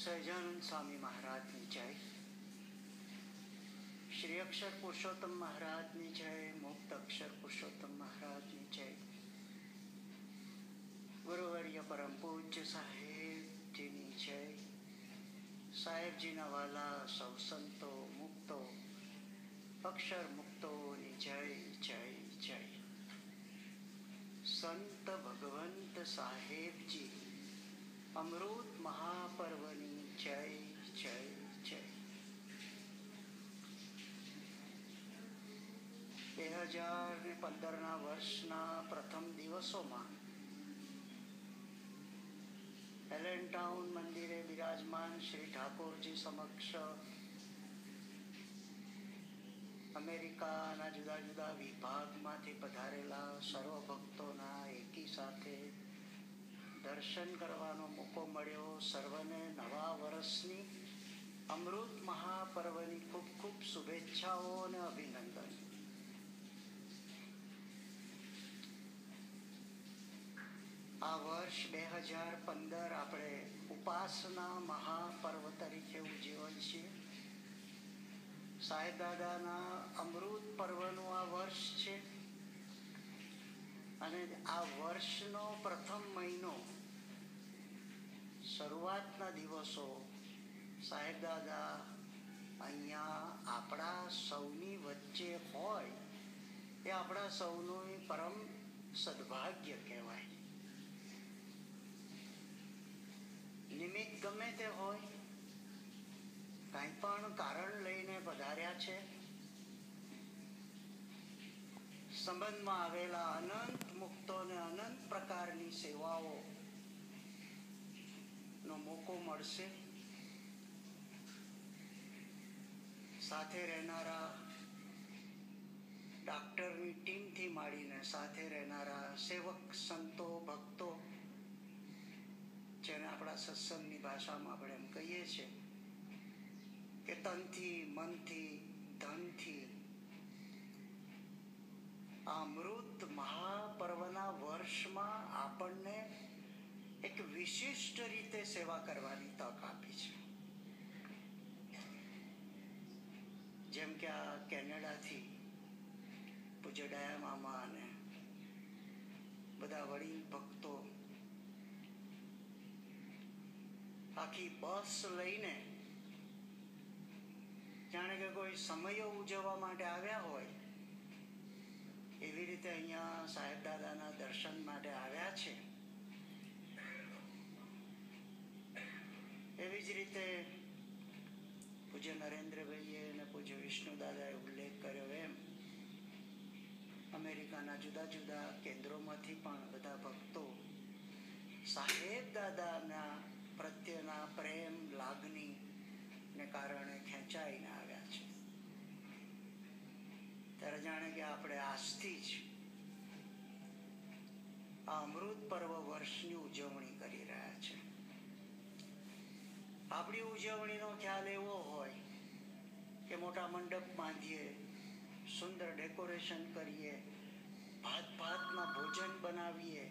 સહજાનંદ સ્વામી મહારાજની જય, શ્રી અક્ષર પુરુષોત્તમ મહારાજની જય, મુક્ત અક્ષર પુરુષોત્તમ મહારાજની જય, ગુરુવર્ય પરમ પૂજ્ય સાહેબજીની જય, સાહેબજીના વાલા સૌ સંતો મુક્તો અક્ષર મુક્તોની જય જય જય. સંત ભગવંત સાહેબજી અમૃત મહાપર્વની જય જય જય. 2015ના વર્ષના પ્રથમ દિવસોમાં એલેનટાઉન મંદિરે બિરાજમાન શ્રી ઠાકોરજી સમક્ષ અમેરિકાના જુદા જુદા વિભાગમાંથી પધારેલા સર્વ ભક્તોના એકી સાથે દર્શન કરવાનો મોકો મળ્યો. સર્વને નવા વર્ષની અમૃત મહાપર્વની ખૂબ ખૂબ શુભેચ્છાઓ અને અભિનંદન. આ વર્ષ 2015 આપણે ઉપાસના મહાપર્વ તરીકે ઉજવીએ છીએ. સાહેબ દાદાના અમૃત પર્વનું આ વર્ષ છે અને આ વર્ષનો પ્રથમ મહિનો શરૂઆતના દિવસો સાહેબ દાદા અહીંયા આપણા સૌની વચ્ચે હોય એ આપણા સૌનું પરમ સદભાગ્ય કહેવાય. નિમિત્ત ગમે તે હોય, કંઈ પણ કારણ લઈને પધાર્યા છે. સંબંધમાં આવેલા અનંત મુક્તોને અનંત પ્રકારની સેવાઓ નો મોકો મળશે. સાથે રહેનારા ડાક્ટરની ટીમથી માંડીને સાથે રહેનારા સેવક સંતો ભક્તો, જેને આપણા સત્સંગની ભાષામાં આપણે એમ કહીએ છીએ કે તનથી મનથી ધનથી આ અમૃત મહાપર્વના વર્ષમાં આપણને એક વિશિષ્ટ રીતે સેવા કરવાની તક આપી છે. જેમ કે આ કેનેડાથી પૂજ્ય ડાયા મામા અને બધા વડીલ ભક્તો આખી બસ લઈને જાણે કે કોઈ સમયો ઉજવવા માટે આવ્યા હોય એવી રીતે અહીંયા સાહેબ દાદાના દર્શન માટે આવ્યા છે. એવી જ રીતે પૂજ્ય નરેન્દ્રભાઈએ અને પૂજ્ય વિષ્ણુ દાદાએ ઉલ્લેખ કર્યો એમ અમેરિકાના જુદા જુદા કેન્દ્રોમાંથી પણ બધા ભક્તો સાહેબ દાદાના પ્રત્યેના પ્રેમ લાગણી ને કારણે ખેંચાઈને આવ્યા છે. ત્યારે જાણે કે આપણે આજથી જ આ અમૃત પર્વ વર્ષની ઉજવણી કરી રહ્યા છે. આપણી ઉજવણીનો ખ્યાલ એવો હોય કે મોટા મંડપ બાંધીએ, સુંદર ડેકોરેશન કરીએ, ભાત ભાતના ભોજન બનાવીએ,